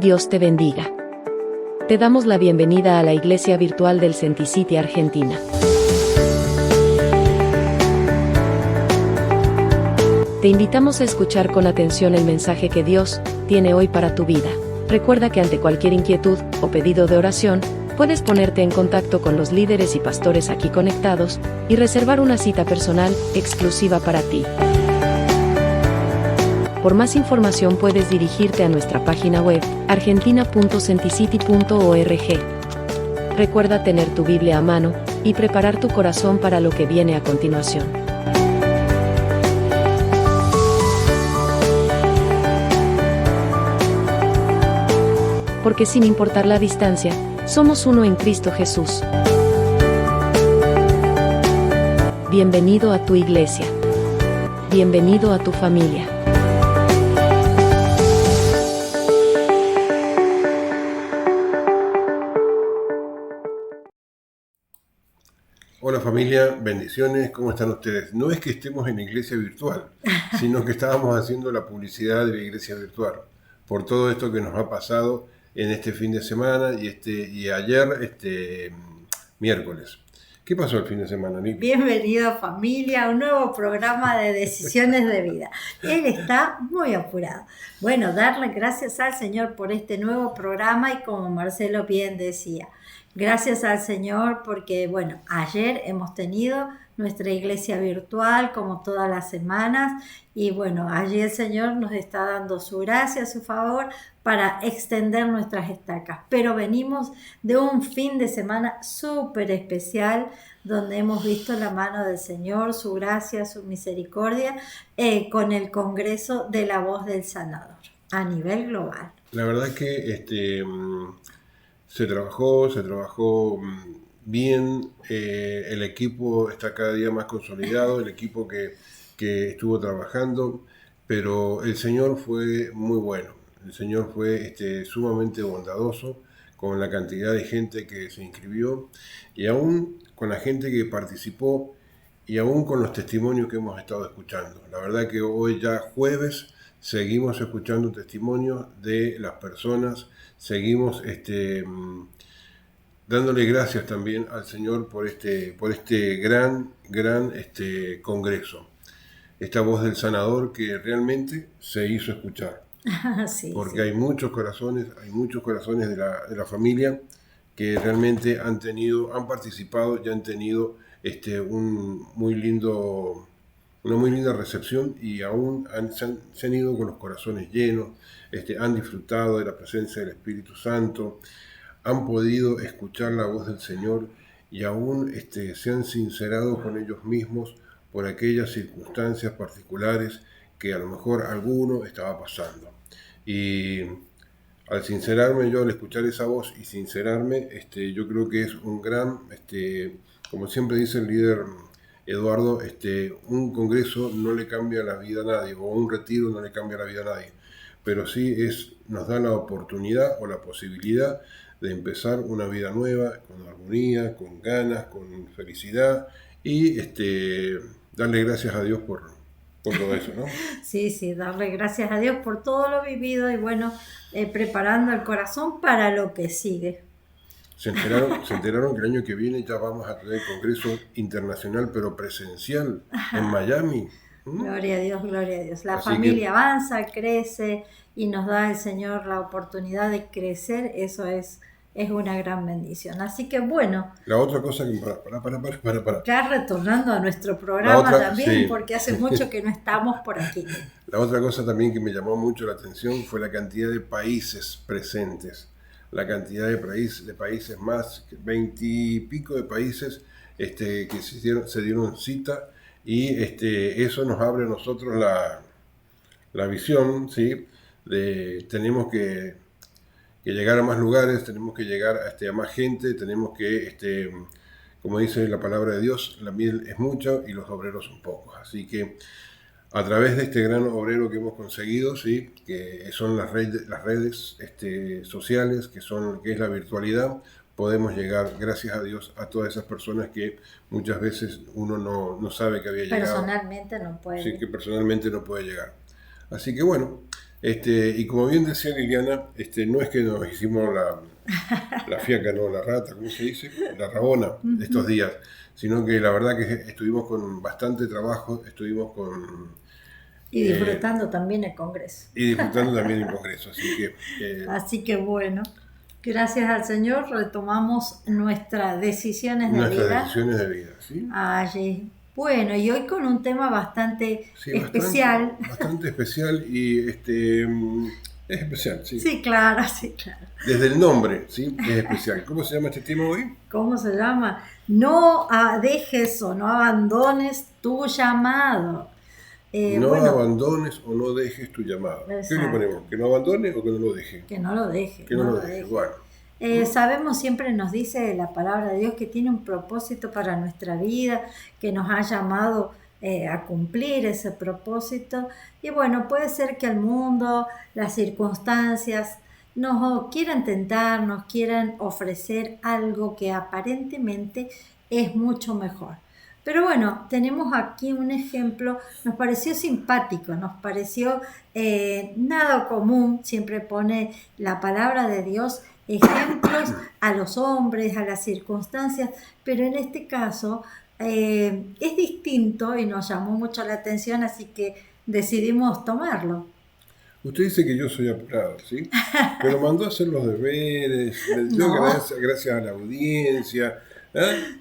Dios te bendiga. Te damos la bienvenida a la iglesia virtual del Centicity Argentina. Te invitamos a escuchar con atención el mensaje que Dios tiene hoy para tu vida. Recuerda que ante cualquier inquietud o pedido de oración, puedes ponerte en contacto con los líderes y pastores aquí conectados y reservar una cita personal exclusiva para ti. Por más información puedes dirigirte a nuestra página web, argentina.centicity.org. Recuerda tener tu Biblia a mano y preparar tu corazón para lo que viene a continuación. Porque sin importar la distancia, somos uno en Cristo Jesús. Bienvenido a tu iglesia. Bienvenido a tu familia. Hola familia, bendiciones, ¿cómo están ustedes? No es que estemos en la iglesia virtual, sino que estábamos haciendo la publicidad de la iglesia virtual, por todo esto que nos ha pasado en este fin de semana y ayer, miércoles. ¿Qué pasó el fin de semana, Nick? Bienvenido familia a un nuevo programa de Decisiones de Vida. Él está muy apurado. Bueno, darle gracias al Señor por este nuevo programa y como Marcelo bien decía, gracias al Señor porque, bueno, ayer hemos tenido nuestra iglesia virtual como todas las semanas y bueno, allí el Señor nos está dando su gracia, su favor para extender nuestras estacas. Pero venimos de un fin de semana súper especial donde hemos visto la mano del Señor, su gracia, su misericordia con el Congreso de la Voz del Sanador a nivel global. La verdad es que se trabajó bien, el equipo está cada día más consolidado, el equipo que estuvo trabajando, pero el Señor fue muy bueno, el Señor fue sumamente bondadoso con la cantidad de gente que se inscribió y aún con la gente que participó y aún con los testimonios que hemos estado escuchando. La verdad que hoy ya jueves seguimos escuchando testimonios de las personas, seguimos dándole gracias también al Señor por este gran congreso, esta voz del sanador que realmente se hizo escuchar. Sí, porque sí. hay muchos corazones de la familia que realmente han participado y han tenido una muy linda recepción y aún se han ido con los corazones llenos, han disfrutado de la presencia del Espíritu Santo, han podido escuchar la voz del Señor y aún se han sincerado con ellos mismos por aquellas circunstancias particulares que a lo mejor alguno estaba pasando. Y al sincerarme yo, al escuchar esa voz y sincerarme, yo creo que es un gran, como siempre dice el líder Eduardo, un congreso no le cambia la vida a nadie, o un retiro no le cambia la vida a nadie, pero sí nos da la oportunidad o la posibilidad de empezar una vida nueva, con armonía, con ganas, con felicidad y darle gracias a Dios por todo eso, ¿no? Sí, darle gracias a Dios por todo lo vivido y bueno, preparando el corazón para lo que sigue. Se enteraron que el año que viene ya vamos a tener congreso internacional, pero presencial, en Miami. Gloria a Dios, gloria a Dios. La Así familia que avanza, crece y nos da el Señor la oportunidad de crecer, eso es una gran bendición. Así que bueno, la otra cosa que... Para. ya retornando a nuestro programa también, sí. porque hace mucho que no estamos por aquí. La otra cosa también que me llamó mucho la atención fue la cantidad de países presentes. La cantidad de países, más 20 y pico de países que se dieron cita y eso nos abre a nosotros la visión, ¿sí? Tenemos que llegar a más lugares, tenemos que llegar a más gente, tenemos que, como dice la palabra de Dios, la miel es mucha y los obreros son pocos. Así que a través de este gran obrero que hemos conseguido, ¿sí? Que son las redes sociales, que es la virtualidad, podemos llegar, gracias a Dios, a todas esas personas que muchas veces uno no sabe que había llegado. Personalmente no puede. Sí, que personalmente no puede llegar. Así que bueno, Y como bien decía Liliana, no es que nos hicimos la fiaca, no, la rata, ¿cómo se dice? La rabona estos días, sino que la verdad que estuvimos con bastante trabajo, estuvimos con... Y disfrutando también el Congreso. Y disfrutando también el Congreso, así que... Así que bueno, gracias al Señor retomamos nuestras decisiones de vida. Nuestras decisiones de vida, ¿sí? Allí. Bueno, y hoy con un tema bastante especial. Bastante especial y es especial, sí. Sí, claro, sí, claro. Desde el nombre, ¿sí? Es especial. ¿Cómo se llama este tema hoy? ¿Cómo se llama? No dejes o no abandones tu llamado. No abandones o no dejes tu llamado. Exacto. ¿Qué le ponemos? ¿Que no abandone o que no lo deje? Que no lo deje. Que no lo deje. Bueno. Sabemos, siempre nos dice la palabra de Dios que tiene un propósito para nuestra vida, que nos ha llamado a cumplir ese propósito. Y bueno, puede ser que el mundo, las circunstancias, nos quieran tentar, nos quieran ofrecer algo que aparentemente es mucho mejor. Pero bueno, tenemos aquí un ejemplo, nos pareció simpático, nos pareció nada común, siempre pone la palabra de Dios ejemplos a los hombres, a las circunstancias, pero en este caso es distinto y nos llamó mucho la atención, así que decidimos tomarlo. Usted dice que yo soy apurado, ¿sí? Pero mandó a hacer los deberes, No. gracias a la audiencia.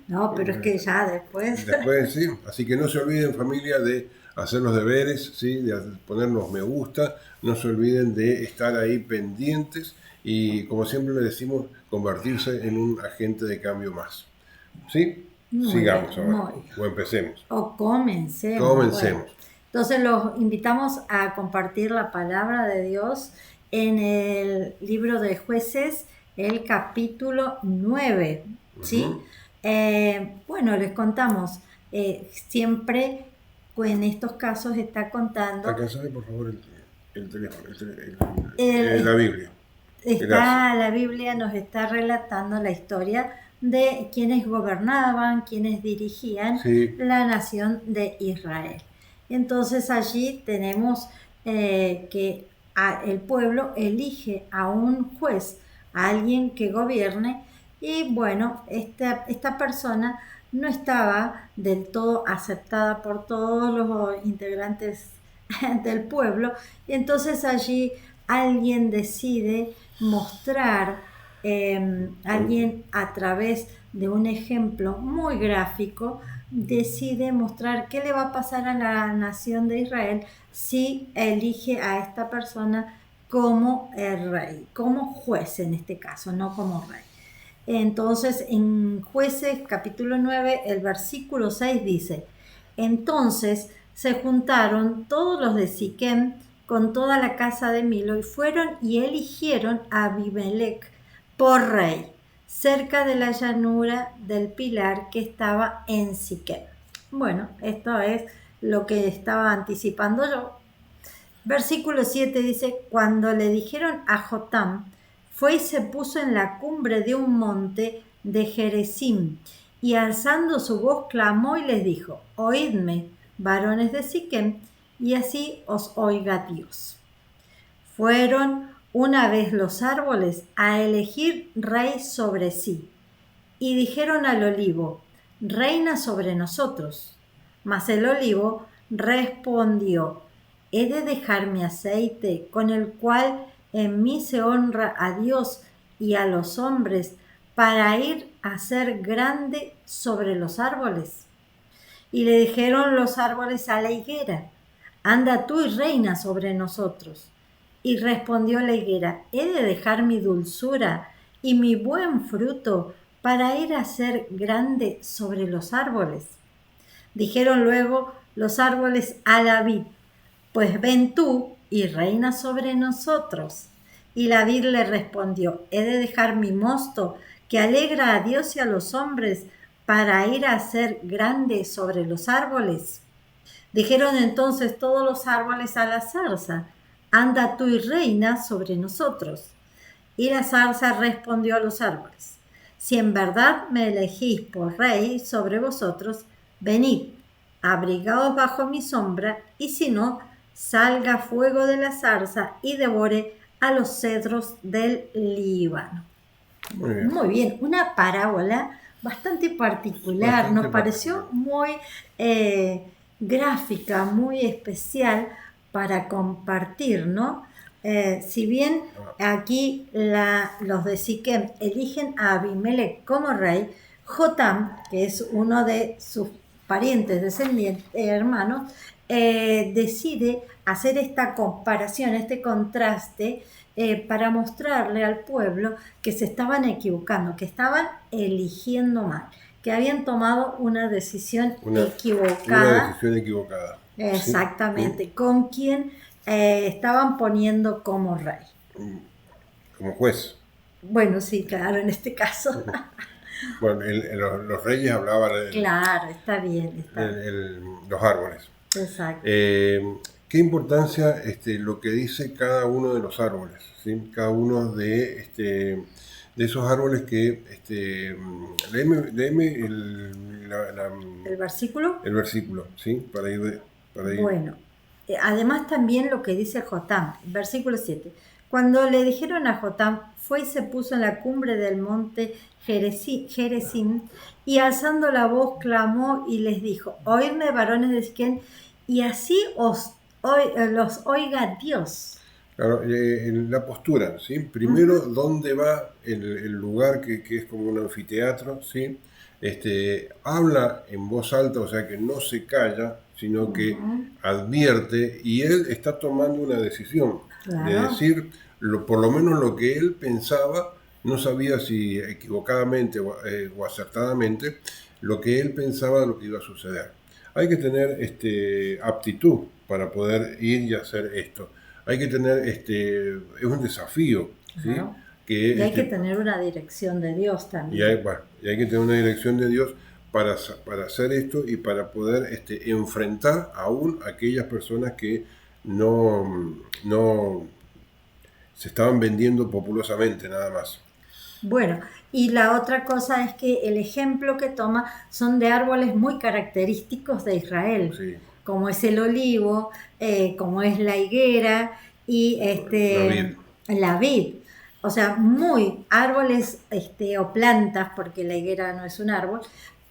No, pero es que ya después... Después, sí. Así que no se olviden, familia, de hacer los deberes, ¿sí? De ponernos me gusta, no se olviden de estar ahí pendientes y, como siempre le decimos, convertirse en un agente de cambio más. ¿Sí? Sigamos ahora. O empecemos. O comencemos. Comencemos. Bueno, entonces los invitamos a compartir la palabra de Dios en el libro de Jueces, el capítulo 9. ¿Sí? Bueno, les contamos, siempre en estos casos está contando... Alcanzame por favor el teléfono, la Biblia. La Biblia nos está relatando la historia de quienes gobernaban, quienes dirigían la nación de Israel. Entonces allí tenemos que el pueblo elige a un juez, a alguien que gobierne, y bueno, esta persona no estaba del todo aceptada por todos los integrantes del pueblo, y entonces allí alguien decide mostrar, alguien a través de un ejemplo muy gráfico, decide mostrar qué le va a pasar a la nación de Israel si elige a esta persona como el rey, como juez en este caso, no como rey. Entonces, en Jueces capítulo 9, el versículo 6 dice: entonces se juntaron todos los de Siquem con toda la casa de Milo y fueron y eligieron a Abimelech por rey, cerca de la llanura del Pilar que estaba en Siquem. Bueno, esto es lo que estaba anticipando yo. Versículo 7 dice: cuando le dijeron a Jotam, fue y se puso en la cumbre de un monte de Gerizim, y alzando su voz clamó y les dijo: oídme, varones de Siquem, y así os oiga Dios. Fueron una vez los árboles a elegir rey sobre sí, y dijeron al olivo: reina sobre nosotros. Mas el olivo respondió: he de dejar mi aceite, con el cual en mí se honra a Dios y a los hombres, para ir a ser grande sobre los árboles. Y le dijeron los árboles a la higuera: anda tú y reina sobre nosotros. Y respondió la higuera: he de dejar mi dulzura y mi buen fruto para ir a ser grande sobre los árboles. Dijeron luego los árboles a la vid: pues ven tú y reina sobre nosotros. Y la vid le respondió: he de dejar mi mosto, que alegra a Dios y a los hombres, para ir a ser grande sobre los árboles. Dijeron entonces todos los árboles a la zarza: anda tú y reina sobre nosotros. Y la zarza respondió a los árboles: si en verdad me elegís por rey sobre vosotros, venid, abrigaos bajo mi sombra, y si no, salga fuego de la zarza y devore a los cedros del Líbano. Muy bien. Muy bien, una parábola bastante particular, Bastante nos pareció muy gráfica, muy especial para compartir, ¿no? Si bien aquí los de Siquem eligen a Abimelech como rey, Jotam, que es uno de sus parientes, descendientes, hermanos, decide hacer esta comparación, este contraste, para mostrarle al pueblo que se estaban equivocando, que estaban eligiendo mal, que habían tomado una decisión equivocada. Una decisión equivocada. Exactamente, con quien estaban poniendo como rey. Como juez. Bueno, sí, claro, en este caso. Bueno, los reyes hablaban Claro, está bien. los árboles. Exacto. ¿Qué importancia lo que dice cada uno de los árboles? ¿Sí? Cada uno de esos árboles que... léeme ¿El versículo? el versículo, ¿sí? Para ir. Bueno, además también lo que dice Jotam, versículo 7. Cuando le dijeron a Jotam, fue y se puso en la cumbre del monte Gerizim, y alzando la voz clamó y les dijo: oídme, varones de Siquem, y así los oiga Dios. Claro, la postura, ¿sí? Primero, ¿dónde va el lugar que es como un anfiteatro, ¿sí? Habla en voz alta, o sea que no se calla, sino que advierte, y él está tomando una decisión, Claro. de decir por lo menos lo que él pensaba, no sabía si equivocadamente o acertadamente, lo que él pensaba de lo que iba a suceder. Hay que tener aptitud para poder ir y hacer esto. Hay que tener, es un desafío, ¿sí? Claro. Y hay que tener una dirección de Dios también. Y hay que tener una dirección de Dios para hacer esto y para poder enfrentar aún a aquellas personas que no se estaban vendiendo populosamente nada más. Bueno, y la otra cosa es que el ejemplo que toma son de árboles muy característicos de Israel, Sí. como es el olivo, como es la higuera y la vid. O sea, muy árboles o plantas, porque la higuera no es un árbol,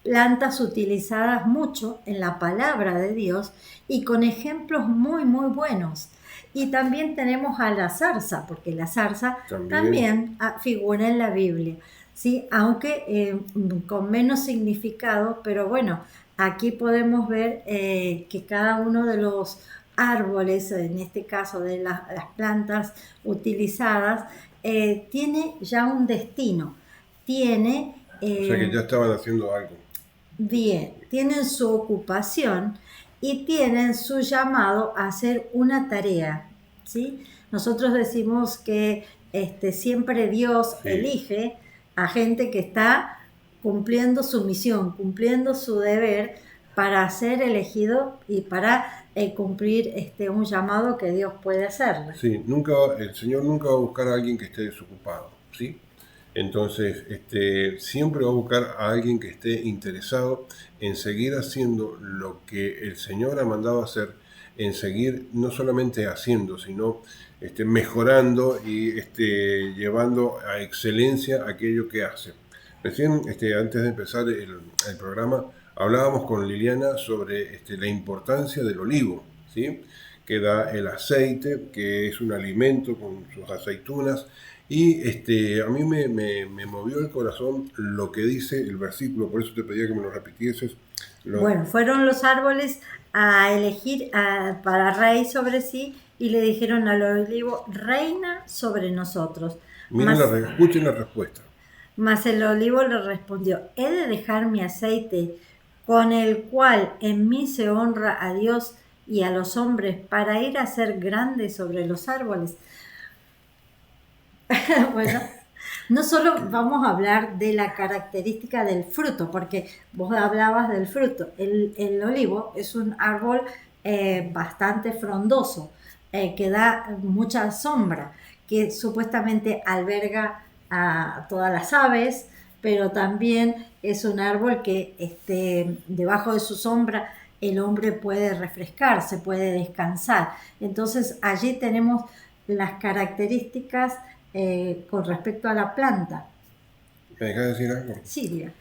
plantas utilizadas mucho en la palabra de Dios y con ejemplos muy, muy buenos. Y también tenemos a la zarza, porque la zarza también figura en la Biblia, ¿sí? Aunque con menos significado, pero bueno, aquí podemos ver que cada uno de los árboles, en este caso de las plantas utilizadas, tiene ya un destino, tiene... o sea que ya estaban haciendo algo. Bien, tienen su ocupación y tienen su llamado a hacer una tarea, ¿sí? Nosotros decimos que siempre Dios elige a gente que está cumpliendo su misión, cumpliendo su deber para ser elegido y para cumplir un llamado que Dios puede hacerle. Sí, el Señor nunca va a buscar a alguien que esté desocupado, ¿sí? Entonces, siempre va a buscar a alguien que esté interesado en seguir haciendo lo que el Señor ha mandado hacer, en seguir no solamente haciendo, sino mejorando y llevando a excelencia aquello que hace. Recién, antes de empezar el programa, hablábamos con Liliana sobre la importancia del olivo, ¿sí? Que da el aceite, que es un alimento con sus aceitunas. Y a mí me movió el corazón lo que dice el versículo, por eso te pedía que me lo repitieses. Bueno, fueron los árboles a elegir para rey sobre sí y le dijeron al olivo: reina sobre nosotros. Escuchen la respuesta. Mas el olivo le respondió: he de dejar mi aceite, con el cual en mí se honra a Dios y a los hombres, para ir a ser grande sobre los árboles. Bueno, no solo vamos a hablar de la característica del fruto, porque vos hablabas del fruto. El olivo es un árbol bastante frondoso, que da mucha sombra, que supuestamente alberga a todas las aves, pero también es un árbol que debajo de su sombra el hombre puede refrescarse, puede descansar. Entonces allí tenemos las características con respecto a la planta. ¿Me dejas decir algo? Sí, diga.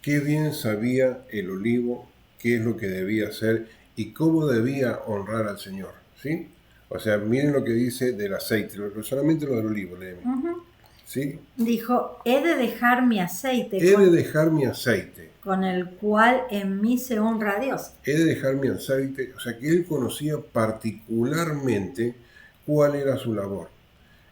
Qué bien sabía el olivo qué es lo que debía hacer y cómo debía honrar al Señor, ¿sí? O sea, miren lo que dice del aceite, solamente lo del olivo, léeme. ¿Sí? Dijo, he de dejar mi aceite He de dejar mi aceite. con el cual en mí se honra a Dios. He de dejar mi aceite, o sea que él conocía particularmente cuál era su labor.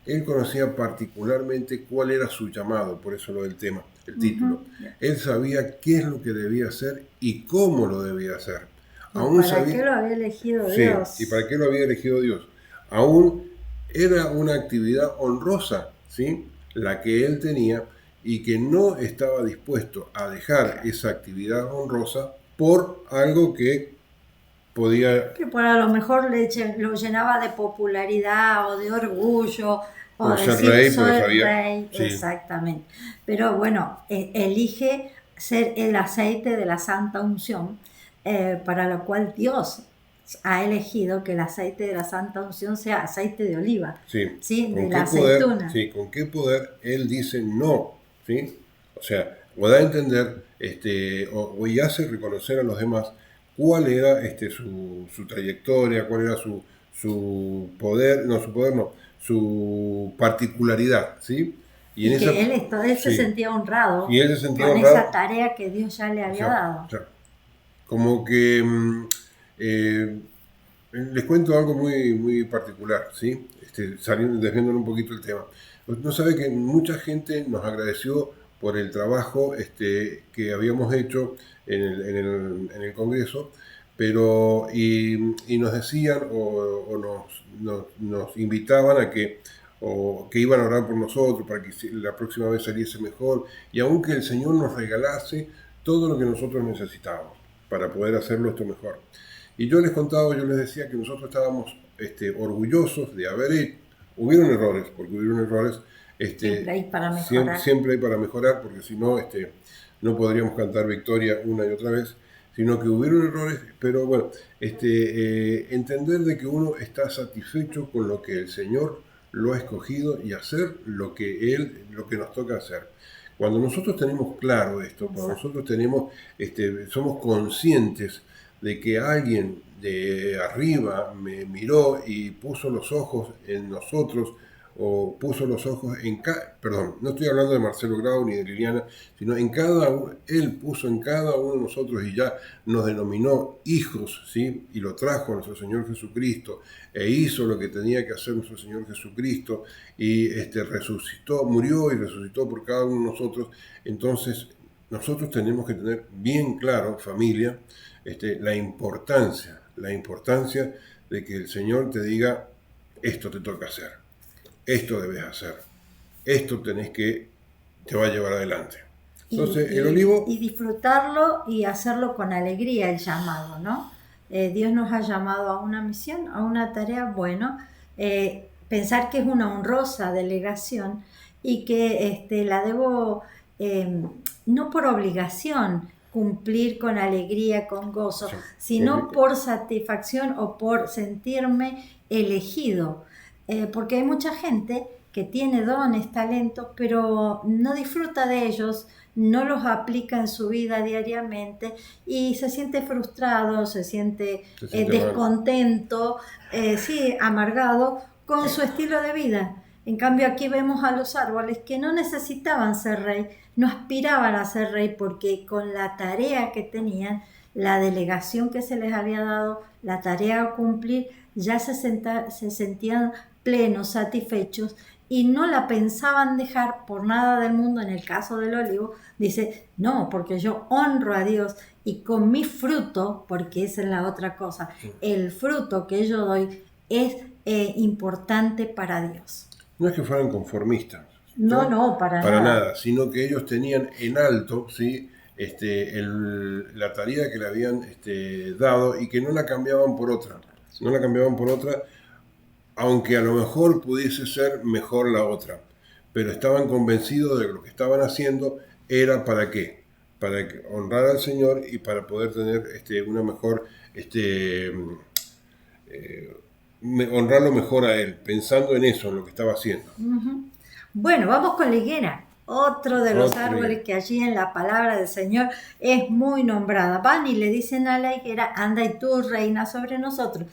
Él conocía particularmente cuál era su llamado, por eso lo del tema, el título. Él sabía qué es lo que debía hacer y cómo lo debía hacer. ¿Para qué lo había elegido Dios? Sí, y para qué lo había elegido Dios. Aún era una actividad honrosa, ¿sí? La que él tenía y que no estaba dispuesto a dejar esa actividad honrosa por algo que podía... Que por a lo mejor lo llenaba de popularidad o de orgullo o por ser decir rey, soy sabía, rey, sí. Exactamente. Pero bueno, elige ser el aceite de la santa unción, para lo cual Dios ha elegido que el aceite de la santa unción sea aceite de oliva, ¿sí? De la aceituna. Sí, con qué poder él dice no, ¿sí? O sea, o da a entender y hace reconocer a los demás cuál era su trayectoria, cuál era su poder, su particularidad, ¿sí? Y que él se sentía honrado y él se sentía con honrado, esa tarea que Dios ya le había dado. O sea, como que les cuento algo muy, muy particular, ¿sí? Desviando un poquito el tema. No sabe que mucha gente nos agradeció por el trabajo que habíamos hecho en el Congreso, pero y nos decían o nos invitaban a que iban a orar por nosotros para que la próxima vez saliese mejor, y aunque el Señor nos regalase todo lo que nosotros necesitábamos para poder hacerlo esto mejor. Y yo les decía que nosotros estábamos orgullosos de haber hecho. Hubieron errores, porque hubieron errores. Siempre hay para mejorar. Siempre hay para mejorar, porque si no, no podríamos cantar victoria una y otra vez, sino que hubieron errores, pero bueno, entender de que uno está satisfecho con lo que el Señor lo ha escogido y hacer lo que nos toca hacer. Cuando nosotros tenemos claro esto, cuando nosotros somos conscientes de que alguien de arriba me miró y puso los ojos en nosotros, o puso los ojos perdón, no estoy hablando de Marcelo Grau ni de Liliana, sino él puso en cada uno de nosotros y ya nos denominó hijos, ¿sí? Y lo trajo a nuestro Señor Jesucristo, e hizo lo que tenía que hacer nuestro Señor Jesucristo, y murió y resucitó por cada uno de nosotros. Entonces, nosotros tenemos que tener bien claro, familia, la importancia de que el Señor te diga, esto te toca hacer, esto debes hacer, esto te va a llevar adelante. Entonces, el olivo... Y disfrutarlo y hacerlo con alegría, el llamado, ¿no? Dios nos ha llamado a una misión, a una tarea, bueno, pensar que es una honrosa delegación y que la debo, no por obligación, cumplir con alegría, con gozo, sino por satisfacción o por sentirme elegido. Porque hay mucha gente que tiene dones, talentos, pero no disfruta de ellos, no los aplica en su vida diariamente y se siente frustrado, se siente descontento, amargado con su estilo de vida. En cambio, aquí vemos a los árboles que no necesitaban ser rey, no aspiraban a ser rey, porque con la tarea que tenían, la delegación que se les había dado, la tarea a cumplir, ya se sentían plenos, satisfechos, y no la pensaban dejar por nada del mundo. En el caso del olivo, dice, no, porque yo honro a Dios y con mi fruto, porque esa es la otra cosa, el fruto que yo doy es importante para Dios. No es que fueran conformistas. No, para nada, sino que ellos tenían en alto, ¿sí? La tarea que le habían dado y que no la cambiaban por otra. No la cambiaban por otra, aunque a lo mejor pudiese ser mejor la otra. Pero estaban convencidos de que lo que estaban haciendo era ¿para qué? para honrar al Señor y para poder tener una mejor, honrarlo mejor a Él, pensando en eso, en lo que estaba haciendo. Ujú. Bueno, vamos con la higuera, otro de los Otro árboles higuera. que allí en la palabra del Señor es muy nombrada. Van y le dicen a la higuera, anda y tú reina sobre nosotros.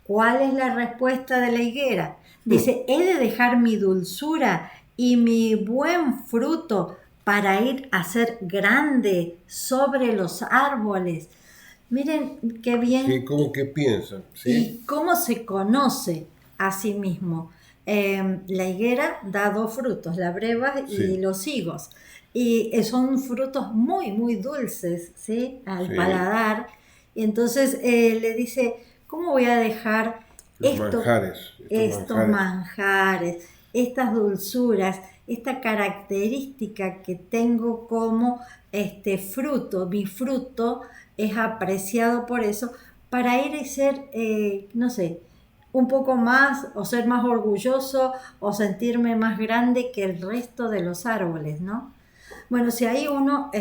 ¿Cuál es la respuesta de la higuera? Dice, he de dejar mi dulzura y mi buen fruto para ir a ser grande sobre los árboles. Miren qué bien Sí, ¿cómo que piensan? ¿Sí? y cómo se conoce a sí mismo. La higuera da dos frutos, la breva y Sí. los higos. Y son frutos muy, muy dulces, ¿sí? Al Sí. paladar. Y entonces le dice, ¿cómo voy a dejar Los manjares, estos manjares, estas dulzuras, esta característica que tengo como fruto? Mi fruto es apreciado por eso, para ir y ser, no sé, un poco más, o ser más orgulloso, o sentirme más grande que el resto de los árboles, ¿no? Bueno, si ahí uno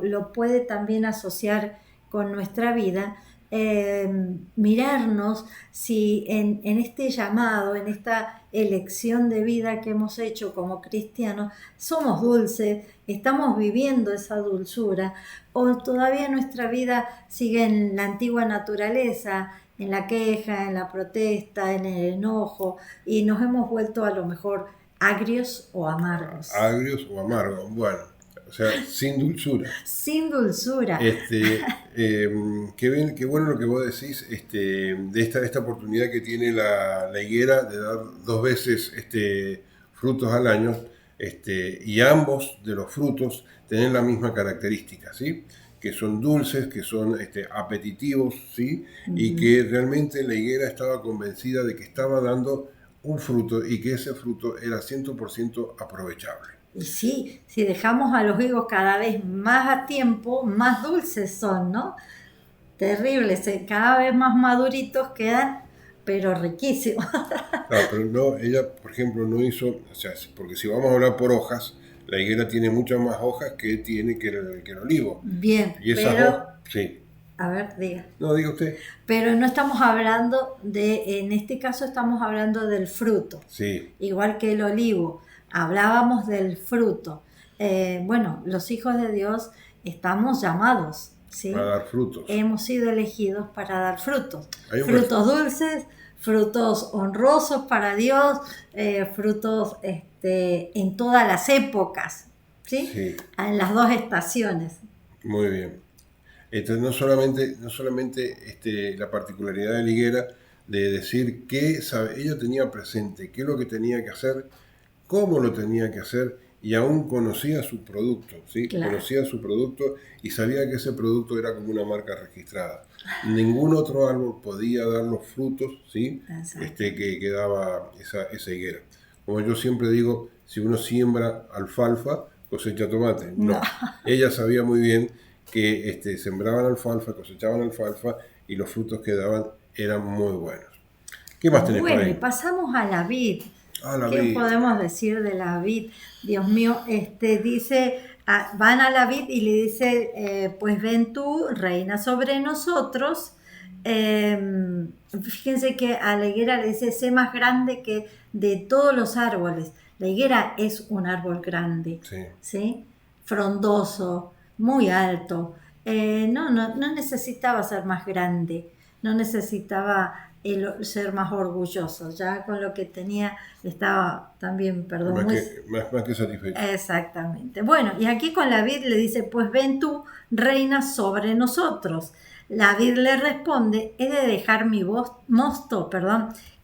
lo puede también asociar con nuestra vida, mirarnos si en este llamado, en esta elección de vida que hemos hecho como cristianos, somos dulces, estamos viviendo esa dulzura, o todavía nuestra vida sigue en la antigua naturaleza, en la queja, en la protesta, en el enojo, y nos hemos vuelto a lo mejor agrios o amargos. Agrios o amargos, bueno, o sea, sin dulzura. Sin dulzura. Qué bien, qué bueno lo que vos decís, de esta oportunidad que tiene la higuera de dar 2 veces frutos al año, y ambos de los frutos tienen la misma característica, ¿sí? Que son dulces, que son apetitivos, ¿sí? Y que realmente la higuera estaba convencida de que estaba dando un fruto y que ese fruto era 100% aprovechable. Y sí, si dejamos a los higos cada vez más a tiempo, más dulces son, ¿no? Terribles, cada vez más maduritos quedan, pero riquísimos. Claro, pero no, ella, por ejemplo, no hizo, o sea, porque si vamos a hablar por hojas, la higuera tiene muchas más hojas que tiene que el olivo. Bien, Y esas pero, hojas, sí. a ver, diga. No, diga usted. Pero no estamos hablando en este caso estamos hablando del fruto, Sí, igual que el olivo. Hablábamos del fruto. Bueno, los hijos de Dios estamos llamados, ¿sí? para dar frutos. Hemos sido elegidos para dar frutos. Hay un Frutos dulces, frutos honrosos para Dios, frutos en todas las épocas, ¿sí? Sí, En las dos estaciones. muy bien. Entonces, no solamente la particularidad de la higuera de decir que ella tenía presente qué es lo que tenía que hacer, cómo lo tenía que hacer, y aún conocía su producto, ¿sí? Claro. Conocía su producto y sabía que ese producto era como una marca registrada. Ningún otro árbol podía dar los frutos, ¿sí? Exacto. Que daba esa higuera. Como yo siempre digo, si uno siembra alfalfa, cosecha tomate. No. Ella sabía muy bien que sembraban alfalfa, cosechaban alfalfa, y los frutos que daban eran muy buenos. ¿Qué más tenés por Bueno, y ahí? pasamos a la vid. La ¿Qué vid. podemos decir de la vid? Dios mío, dice, van a la vid y le dice, pues ven tú, reina sobre nosotros. Fíjense que a la higuera le dice, sé más grande que de todos los árboles. La higuera es un árbol grande, Sí. ¿sí? Frondoso, muy alto. No necesitaba ser más grande, no necesitaba ser más orgulloso, ya con lo que tenía estaba también, perdón, Más que satisfecho. Exactamente. Bueno, y aquí con la vid le dice, pues ven tú, reina sobre nosotros. La vid le responde, he de dejar mi mosto,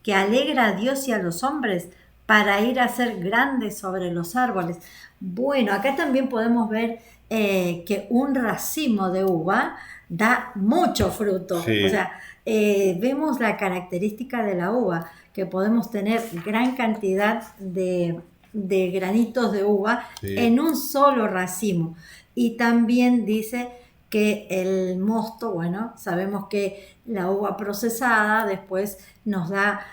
que alegra a Dios y a los hombres, para ir a ser grande sobre los árboles. Bueno, acá también podemos ver que un racimo de uva da mucho fruto. Sí. O sea, vemos la característica de la uva, que podemos tener gran cantidad de granitos de uva Sí. en un solo racimo. Y también dice que el mosto, bueno, sabemos que la uva procesada después nos da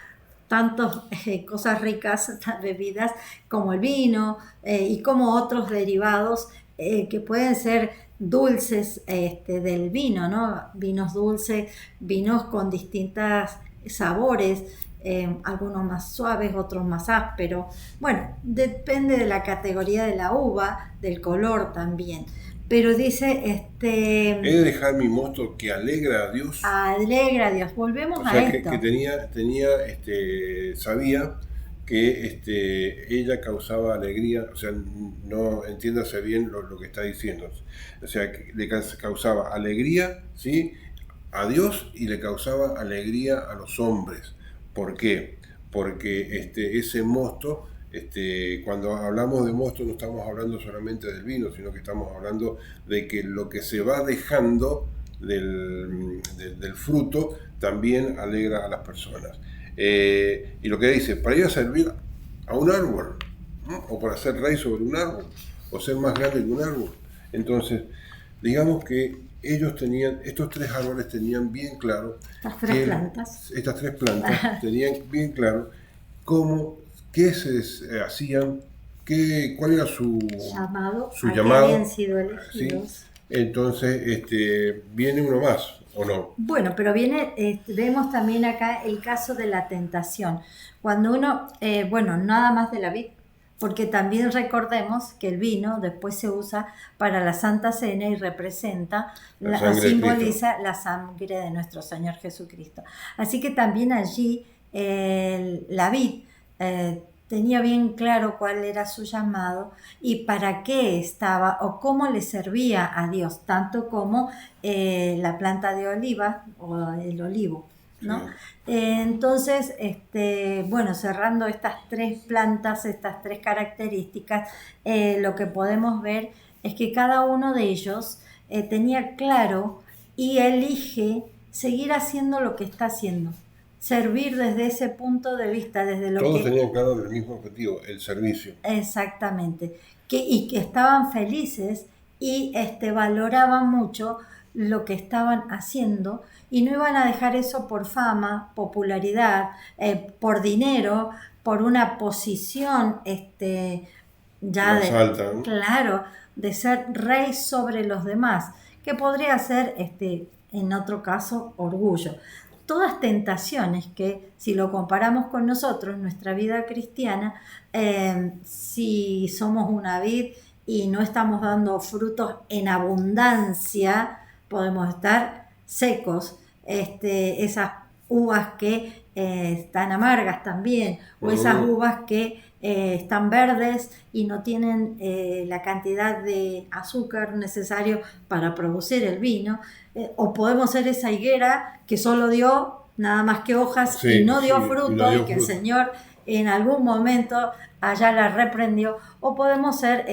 tantas cosas ricas, bebidas como el vino y como otros derivados que pueden ser dulces del vino, ¿no? Vinos dulces, vinos con distintos sabores, algunos más suaves, otros más ásperos. Bueno, depende de la categoría de la uva, del color también. Pero dice, He de dejar mi mosto que alegra a Dios. alegra a Dios. Volvemos O sea, a esto. que sabía que ella causaba alegría, o sea, no entiéndase bien lo que está diciendo. O sea, que le causaba alegría, ¿sí? A Dios, y le causaba alegría a los hombres. ¿Por qué? Porque ese mosto, cuando hablamos de mosto no estamos hablando solamente del vino, sino que estamos hablando de que lo que se va dejando del fruto también alegra a las personas. Y lo que dice, para ir a servir a un árbol, ¿no? O para ser rey sobre un árbol, o ser más grande que un árbol. Entonces, digamos que ellos tenían, estos tres árboles tenían bien claro, estas tres plantas tenían bien claro cómo, qué se hacían, cuál era su llamado, habían sido ¿sí? elegidos. Entonces, viene uno más, ¿o no? Bueno, pero vemos también acá el caso de la tentación. Cuando uno, bueno, nada más de la vid, porque también recordemos que el vino después se usa para la Santa Cena y representa, simboliza la sangre de nuestro Señor Jesucristo. Así que también allí la vid tenía bien claro cuál era su llamado y para qué estaba o cómo le servía a Dios, tanto como la planta de oliva o el olivo, ¿no? Sí. Entonces, bueno, cerrando estas tres plantas, estas tres características, lo que podemos ver es que cada uno de ellos tenía claro y elige seguir haciendo lo que está haciendo. Servir desde ese punto de vista, desde lo Todos que... tenían claro el mismo objetivo, el servicio. Exactamente. Y que estaban felices y valoraban mucho lo que estaban haciendo y no iban a dejar eso por fama, popularidad, por dinero, por una posición ya más alta, ¿no? Claro, de ser rey sobre los demás, que podría ser en otro caso orgullo. Todas tentaciones que, si lo comparamos con nosotros, nuestra vida cristiana, si somos una vid y no estamos dando frutos en abundancia, podemos estar secos. Esas uvas que están amargas también, o esas uvas que están verdes y no tienen la cantidad de azúcar necesario para producir el vino, o podemos ser esa higuera que solo dio nada más que hojas, sí, y no dio fruto, y que el Señor en algún momento allá la reprendió, o podemos ser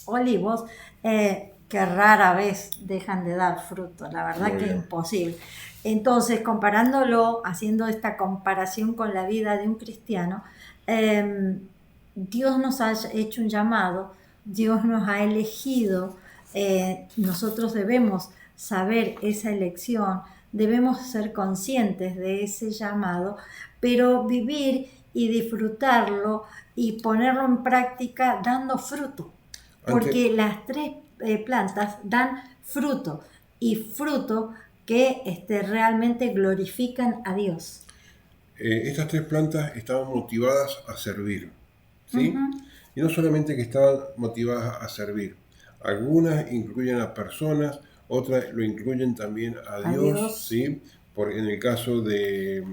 olivos que rara vez dejan de dar fruto, la verdad. Muy que bien. Es imposible. Entonces, comparándolo, haciendo esta comparación con la vida de un cristiano, Dios nos ha hecho un llamado, Dios nos ha elegido, nosotros debemos saber esa elección, debemos ser conscientes de ese llamado, pero vivir y disfrutarlo y ponerlo en práctica dando fruto, porque las tres plantas dan fruto, y fruto que realmente glorifican a Dios. Estas tres plantas estaban motivadas a servir, ¿sí? Y no solamente que estaban motivadas a servir, algunas incluyen a personas, otras lo incluyen también a Dios, ¿sí? En el caso del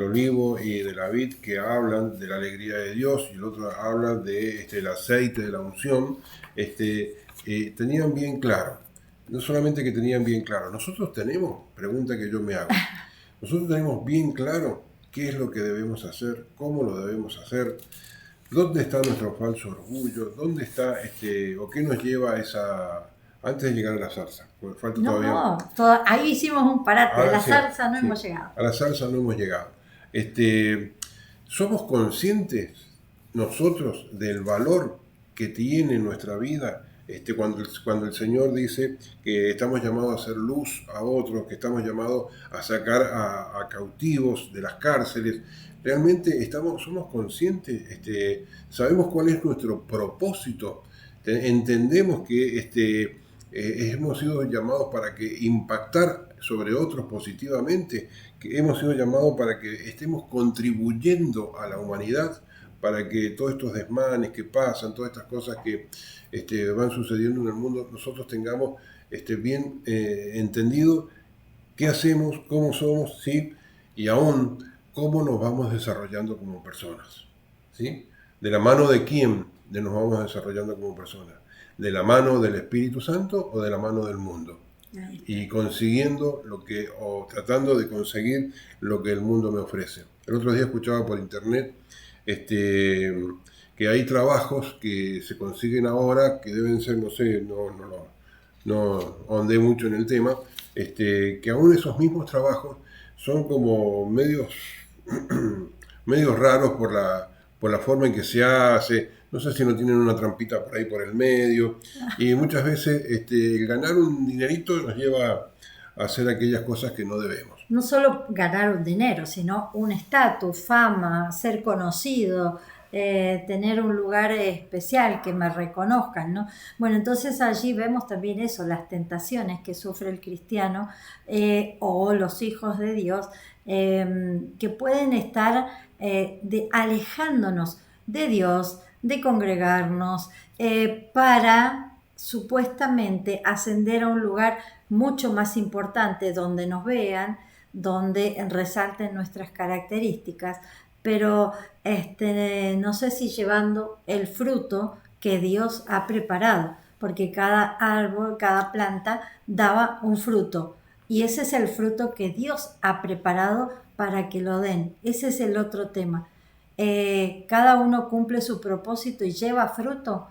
olivo y de la vid, que hablan de la alegría de Dios, y el otro habla de el aceite de la unción. Tenían bien claro, no solamente que tenían bien claro, nosotros tenemos, pregunta que yo me hago, nosotros tenemos bien claro qué es lo que debemos hacer, cómo lo debemos hacer, dónde está nuestro falso orgullo, dónde está, o qué nos lleva a esa... Antes de llegar a la zarza, porque falta todavía... ahí hicimos un parate, a la zarza no hemos llegado. A la zarza no hemos llegado. ¿Somos conscientes nosotros del valor que tiene nuestra vida cuando el Señor dice que estamos llamados a hacer luz a otros, que estamos llamados a sacar a cautivos de las cárceles? ¿Realmente somos conscientes? ¿Sabemos cuál es nuestro propósito? Entendemos que hemos sido llamados para que impactar sobre otros positivamente, que hemos sido llamados para que estemos contribuyendo a la humanidad, para que todos estos desmanes que pasan, todas estas cosas que van sucediendo en el mundo, nosotros tengamos bien entendido qué hacemos, cómo somos, ¿sí? Y aún cómo nos vamos desarrollando como personas, ¿sí? ¿De la mano de quién nos vamos desarrollando como personas? ¿De la mano del Espíritu Santo o de la mano del mundo? Y consiguiendo o tratando de conseguir lo que el mundo me ofrece. El otro día escuchaba por internet que hay trabajos que se consiguen ahora que deben ser, no sé, no ahondé mucho en el tema, que aún esos mismos trabajos son como medios raros por la forma en que se hace. No sé si no tienen una trampita por ahí por el medio. Y muchas veces el ganar un dinerito nos lleva a hacer aquellas cosas que no debemos. No solo ganar un dinero, sino un estatus, fama, ser conocido, tener un lugar especial, que me reconozcan, ¿no? Bueno, entonces allí vemos también eso, las tentaciones que sufre el cristiano o los hijos de Dios, que pueden estar alejándonos de Dios, de congregarnos, para supuestamente ascender a un lugar mucho más importante donde nos vean, donde resalten nuestras características, pero no sé si llevando el fruto que Dios ha preparado, porque cada árbol, cada planta daba un fruto, y ese es el fruto que Dios ha preparado para que lo den. Ese es el otro tema. Cada uno cumple su propósito y lleva fruto.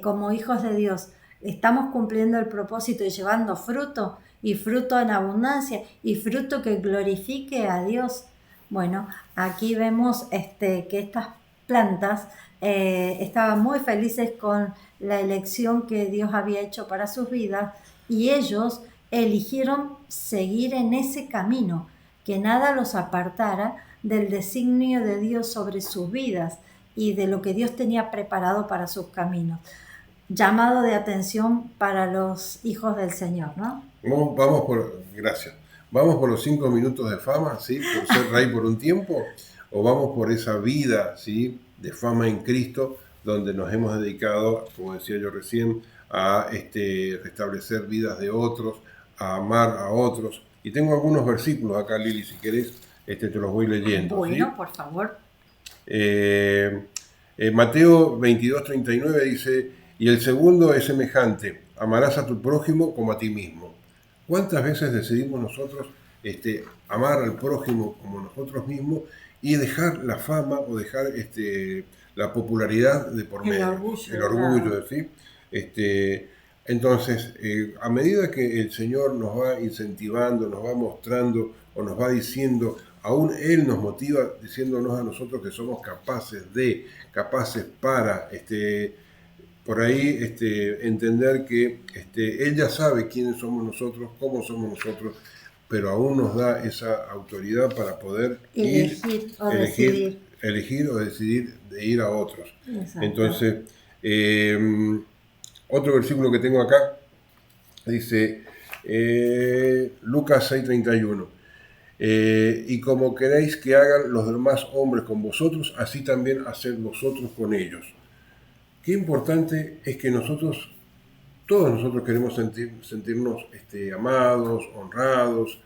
Como hijos de Dios, estamos cumpliendo el propósito y llevando fruto, y fruto en abundancia, y fruto que glorifique a Dios. Bueno, aquí vemos que estas plantas estaban muy felices con la elección que Dios había hecho para sus vidas, y ellos eligieron seguir en ese camino, que nada los apartara del designio de Dios sobre sus vidas y de lo que Dios tenía preparado para sus caminos. Llamado de atención para los hijos del Señor, ¿no? Gracias. ¿Vamos por los 5 minutos de fama, ¿sí? Por ser rey por un tiempo? ¿O vamos por esa vida, ¿sí? De fama en Cristo, donde nos hemos dedicado, como decía yo recién, a restablecer vidas de otros, a amar a otros? Y tengo algunos versículos acá, Lili, si querés, te los voy leyendo. Bueno, ¿sí? por favor. Mateo 22:39 dice: y el segundo es semejante, amarás a tu prójimo como a ti mismo. ¿Cuántas veces decidimos nosotros amar al prójimo como nosotros mismos y dejar la fama o dejar la popularidad de por medio? El orgullo, ¿sí? Entonces, a medida que el Señor nos va incentivando, nos va mostrando o nos va diciendo, aún Él nos motiva diciéndonos a nosotros que somos capaces para por ahí entender que Él ya sabe quiénes somos nosotros, cómo somos nosotros, pero aún nos da esa autoridad para poder elegir o decidir de ir a otros. Exacto. Entonces, otro versículo que tengo acá dice, Lucas 6:31, y como queréis que hagan los demás hombres con vosotros, así también haced vosotros con ellos. Qué importante es que todos nosotros queremos sentirnos amados, honrados,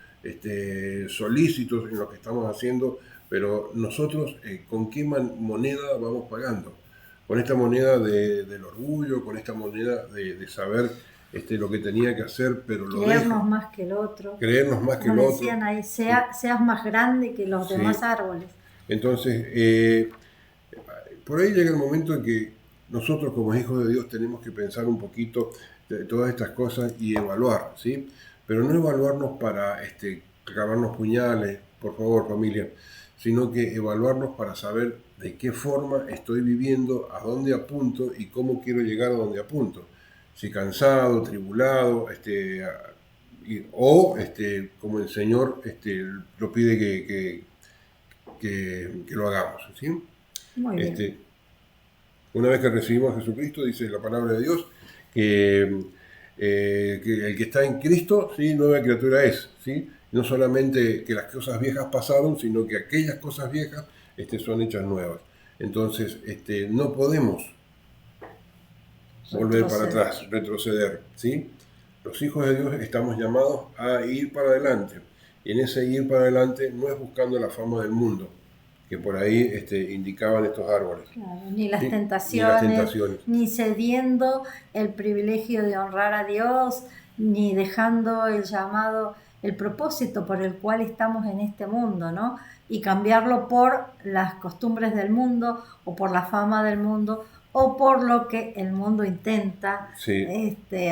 solícitos en lo que estamos haciendo, pero nosotros, ¿con qué moneda vamos pagando? Con esta moneda del orgullo, con esta moneda de saber lo que tenía que hacer, pero lo creernos más que el otro. Creernos más que el otro. Decían ahí, seas más grande que los demás árboles. Entonces, por ahí llega el momento en que nosotros como hijos de Dios tenemos que pensar un poquito de todas estas cosas y evaluar, ¿sí? Pero no evaluarnos para clavarnos puñales, por favor, familia, sino que evaluarnos para saber de qué forma estoy viviendo, a dónde apunto y cómo quiero llegar a dónde apunto. Si cansado, tribulado, o como el Señor lo pide que lo hagamos, ¿sí? Muy bien. Una vez que recibimos a Jesucristo, dice la palabra de Dios, que el que está en Cristo, ¿sí? Nueva criatura es, ¿sí? No solamente que las cosas viejas pasaron, sino que aquellas cosas viejas son hechas nuevas. Entonces, no podemos volver para atrás, retroceder, ¿sí? Los hijos de Dios estamos llamados a ir para adelante. Y en ese ir para adelante no es buscando la fama del mundo, que por ahí indicaban estos árboles. Claro, ni las ¿sí? tentaciones, ni cediendo el privilegio de honrar a Dios, ni dejando el llamado, el propósito por el cual estamos en este mundo, ¿no? Y cambiarlo por las costumbres del mundo, o por la fama del mundo, o por lo que el mundo intenta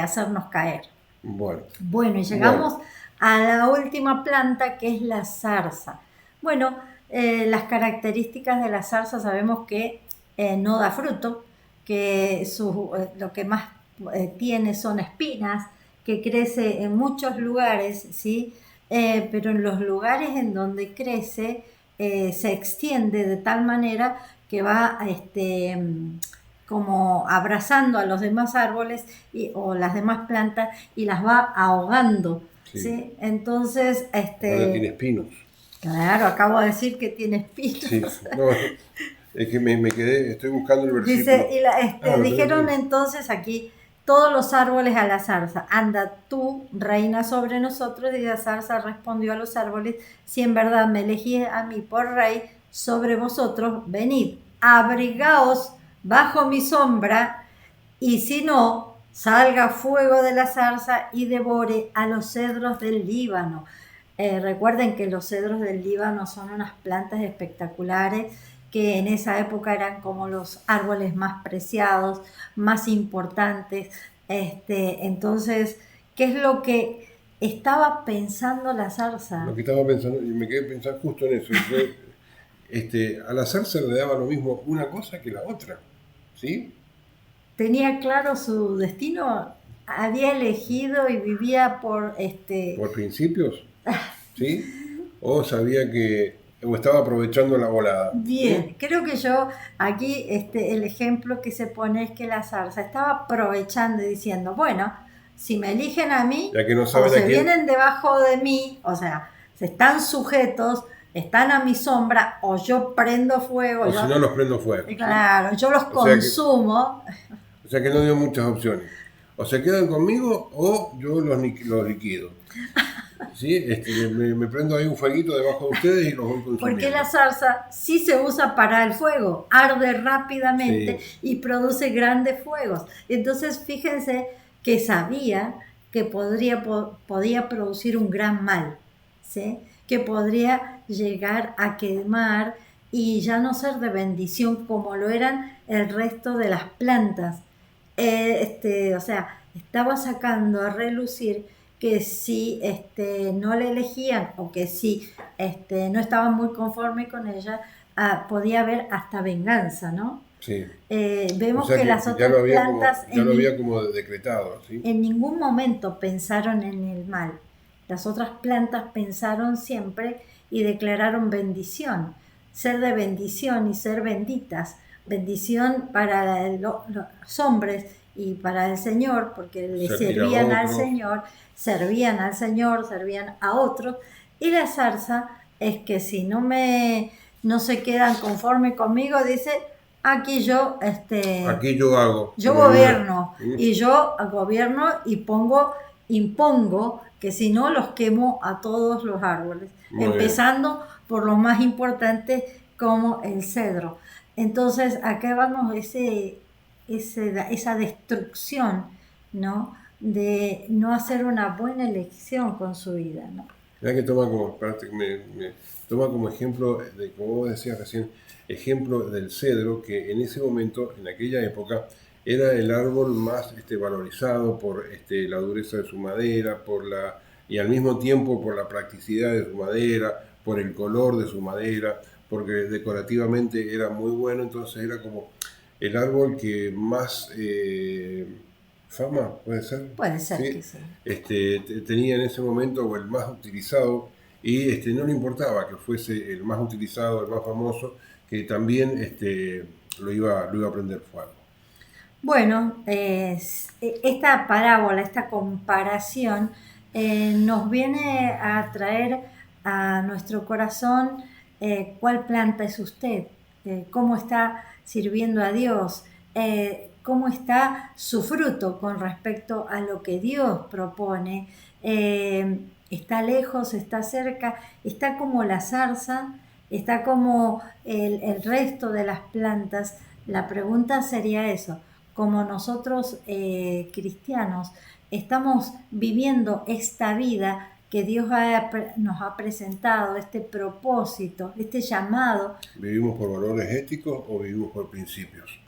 hacernos caer. Bueno, y llegamos a la última planta, que es la zarza. Bueno, las características de la zarza sabemos que no da fruto, que lo que más tiene son espinas, que crece en muchos lugares, ¿sí? Pero en los lugares en donde crece se extiende de tal manera que va como abrazando a los demás árboles o las demás plantas y las va ahogando, ¿sí? Entonces, ahora tiene espinos. Claro, acabo de decir que tiene espinos. Sí, no, es que me quedé, estoy buscando el versículo. Dice, dijeron entonces aquí todos los árboles a la zarza, anda tú, reina sobre nosotros. Y la zarza respondió a los árboles, si en verdad me elegís a mí por rey sobre vosotros, venid, abrigaos bajo mi sombra, y si no, salga fuego de la zarza y devore a los cedros del Líbano. Recuerden que los cedros del Líbano son unas plantas espectaculares que en esa época eran como los árboles más preciados, más importantes. Entonces, ¿qué es lo que estaba pensando la zarza? Lo que estaba pensando, y me quedé pensando justo en eso. A la zarza le daba lo mismo una cosa que la otra, ¿sí? Tenía claro su destino, había elegido y vivía por... ¿Por principios? ¿Sí? O sabía o estaba aprovechando la volada. Bien, creo que yo aquí el ejemplo que se pone es que la zarza estaba aprovechando y diciendo, bueno, si me eligen a mí, ya que no saben o se vienen debajo de mí, o sea, se están sujetos, están a mi sombra, o yo prendo fuego. O si no, los prendo fuego. Claro, ¿sí? Yo los consumo. O sea que no dio muchas opciones. O se quedan conmigo o yo los liquido. ¿Sí? Me prendo ahí un fueguito debajo de ustedes y los voy consumiendo. Porque la zarza sí se usa para el fuego, arde rápidamente y produce grandes fuegos. Entonces fíjense que sabía que podía producir un gran mal, ¿sí? Que podría llegar a quemar y ya no ser de bendición como lo eran el resto de las plantas. O sea, estaba sacando a relucir que si no le elegían o que si no estaban muy conformes con ella, podía haber hasta venganza, ¿no? Sí. Vemos que las otras plantas ya lo había como decretado, ¿sí? En ningún momento pensaron en el mal. Las otras plantas pensaron siempre y declararon bendición, ser de bendición y ser benditas. Bendición para los hombres y para el Señor, porque le servían al Señor, servían a otros. Y la zarza es que si no se quedan conforme conmigo, dice, aquí yo hago. Yo gobierno, y yo gobierno y impongo que si no los quemo a todos los árboles, empezando por los más importantes como el cedro. Entonces acá vamos esa destrucción, ¿no? De no hacer una buena elección con su vida, ¿no? Ya que toma como ejemplo, como vos decías recién, ejemplo del cedro, que en ese momento, en aquella época, era el árbol más valorizado por la dureza de su madera, y al mismo tiempo por la practicidad de su madera, por el color de su madera, porque decorativamente era muy bueno. Entonces era como el árbol que más fama, ¿puede ser? Puede ser, ¿sí? Que sí. Tenía en ese momento, o el más utilizado, y no le importaba que fuese el más utilizado, el más famoso, que también lo iba a prender fuego. Bueno, esta parábola, esta comparación, nos viene a traer a nuestro corazón cuál planta es usted, cómo está sirviendo a Dios, cómo está su fruto con respecto a lo que Dios propone. Está lejos, está cerca, está como la zarza, está como el resto de las plantas. La pregunta sería eso: como nosotros cristianos estamos viviendo esta vida que Dios nos ha presentado, este propósito, este llamado, ¿Vivimos por valores éticos o vivimos por principios?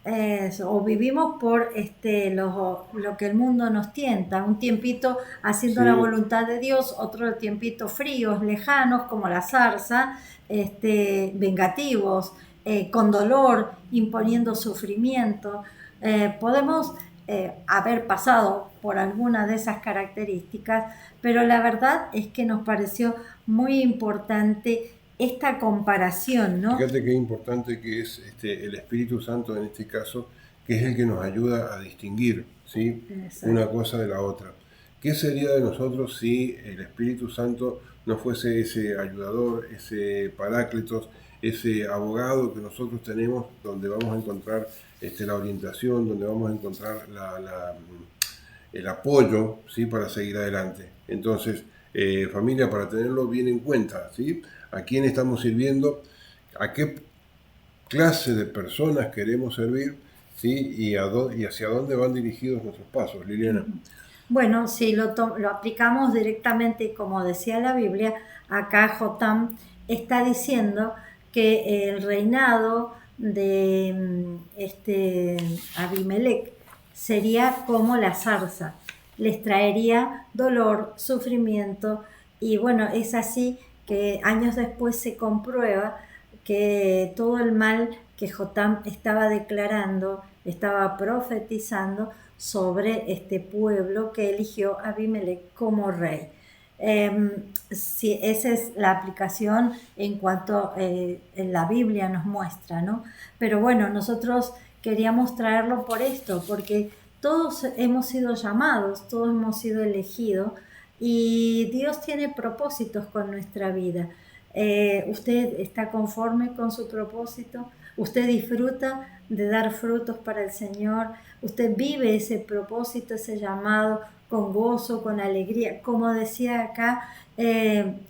o vivimos por lo que el mundo nos tienta, un tiempito haciendo Sí. la voluntad de Dios, otro tiempito fríos, lejanos, como la zarza, vengativos, con dolor, imponiendo sufrimiento. Podemos haber pasado por alguna de esas características, pero la verdad es que nos pareció muy importante esta comparación, ¿no? Fíjate qué importante que es el Espíritu Santo en este caso, que es el que nos ayuda a distinguir, ¿sí?, Exacto. una cosa de la otra. ¿Qué sería de nosotros si el Espíritu Santo no fuese ese ayudador, ese paráclitos, ese abogado que nosotros tenemos, donde vamos a encontrar la orientación, donde vamos a encontrar el apoyo, ¿sí?, para seguir adelante? Entonces, familia, para tenerlo bien en cuenta, ¿sí?, a quién estamos sirviendo, a qué clase de personas queremos servir, ¿sí?, y hacia dónde van dirigidos nuestros pasos, Liliana. Bueno, si lo aplicamos directamente, como decía la Biblia, acá Jotam está diciendo que el reinado de Abimelech sería como la zarza, les traería dolor, sufrimiento, y bueno, es así que años después se comprueba que todo el mal que Jotam estaba declarando, estaba profetizando sobre este pueblo que eligió a Abimelech como rey. Sí, esa es la aplicación en cuanto la Biblia nos muestra, ¿no? Pero bueno, nosotros queríamos traerlo por esto, porque todos hemos sido llamados, todos hemos sido elegidos, y Dios tiene propósitos con nuestra vida. ¿Usted está conforme con su propósito? ¿Usted disfruta de dar frutos para el Señor? ¿Usted vive ese propósito, ese llamado con gozo, con alegría? Como decía acá,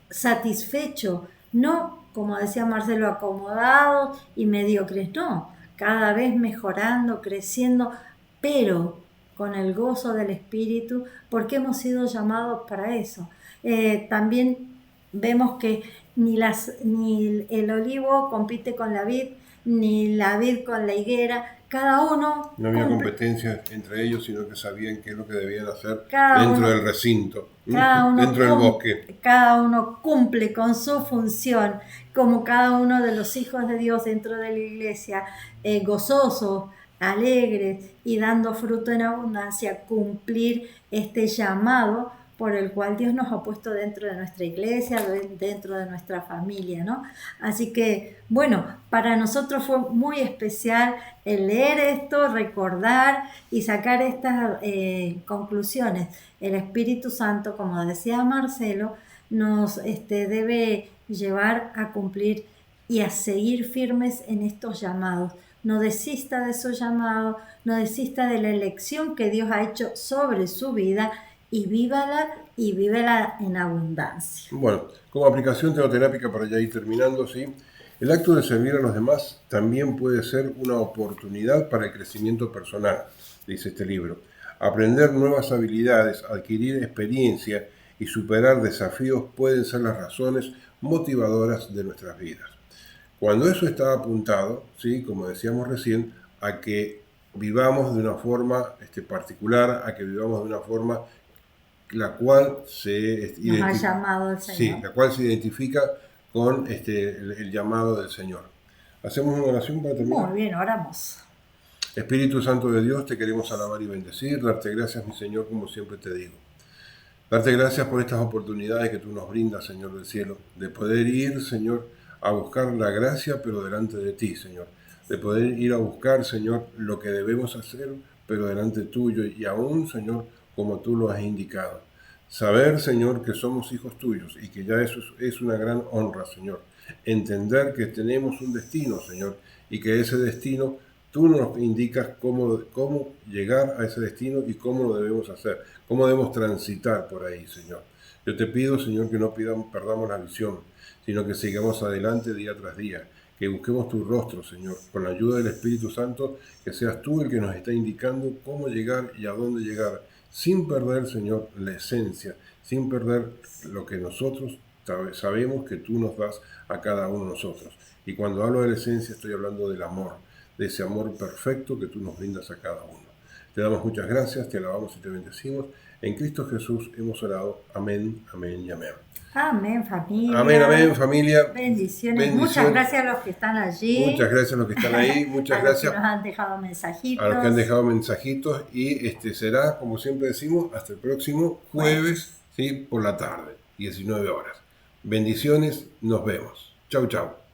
satisfecho, no como decía Marcelo, acomodados y mediocres, no, cada vez mejorando, creciendo, pero con el gozo del Espíritu, porque hemos sido llamados para eso. También vemos que ni el olivo compite con la vid, ni la vid con la higuera, cada uno No había cumple, competencia entre ellos, sino que sabían qué es lo que debían hacer Cada dentro uno- del recinto, Cada dentro del bosque. cada uno cumple con su función, como cada uno de los hijos de Dios dentro de la iglesia, gozosos, alegres y dando fruto en abundancia, cumplir este llamado por el cual Dios nos ha puesto dentro de nuestra iglesia, dentro de nuestra familia, ¿no? Así que, bueno, para nosotros fue muy especial el leer esto, recordar y sacar estas conclusiones. El Espíritu Santo, como decía Marcelo, nos debe llevar a cumplir y a seguir firmes en estos llamados. No desista de su llamado, no desista de la elección que Dios ha hecho sobre su vida, y vívela en abundancia. Bueno, como aplicación teoterápica para ya ir terminando, ¿sí?, el acto de servir a los demás también puede ser una oportunidad para el crecimiento personal, dice este libro. Aprender nuevas habilidades, adquirir experiencia y superar desafíos pueden ser las razones motivadoras de nuestras vidas. Cuando eso está apuntado, ¿sí?, como decíamos recién, a que vivamos de una forma particular, a que vivamos de una forma la cual Nos ha llamado el Señor. Sí, la cual se identifica con el llamado del Señor. ¿Hacemos una oración para terminar? Muy bien, oramos. Espíritu Santo de Dios, te queremos alabar y bendecir, darte gracias, mi Señor, como siempre te digo. Darte gracias por estas oportunidades que tú nos brindas, Señor del cielo, de poder ir, Señor, a buscar la gracia, pero delante de ti, Señor. de poder ir a buscar, Señor, lo que debemos hacer, pero delante tuyo y aún, Señor, como tú lo has indicado. Saber, Señor, que somos hijos tuyos y que ya eso es una gran honra, Señor. Entender que tenemos un destino, Señor, y que ese destino tú nos indicas cómo llegar a ese destino y cómo lo debemos hacer, cómo debemos transitar por ahí, Señor. Yo te pido, Señor, que no perdamos la visión, sino que sigamos adelante día tras día, que busquemos tu rostro, Señor, con la ayuda del Espíritu Santo, que seas tú el que nos está indicando cómo llegar y a dónde llegar, sin perder, Señor, la esencia, sin perder lo que nosotros sabemos que tú nos das a cada uno de nosotros. Y cuando hablo de la esencia estoy hablando del amor, de ese amor perfecto que tú nos brindas a cada uno. Te damos muchas gracias, te alabamos y te bendecimos. En Cristo Jesús hemos orado. Amén, amén y amén. Amén, familia. Amén, amén, familia. Bendiciones. Muchas gracias a los que están allí. Muchas gracias a los que están ahí. Muchas gracias a los que nos han dejado mensajitos. A los que han dejado mensajitos. Y será, como siempre decimos, hasta el próximo jueves, ¿sí? Por la tarde, 19 horas. Bendiciones, nos vemos. Chau, chau.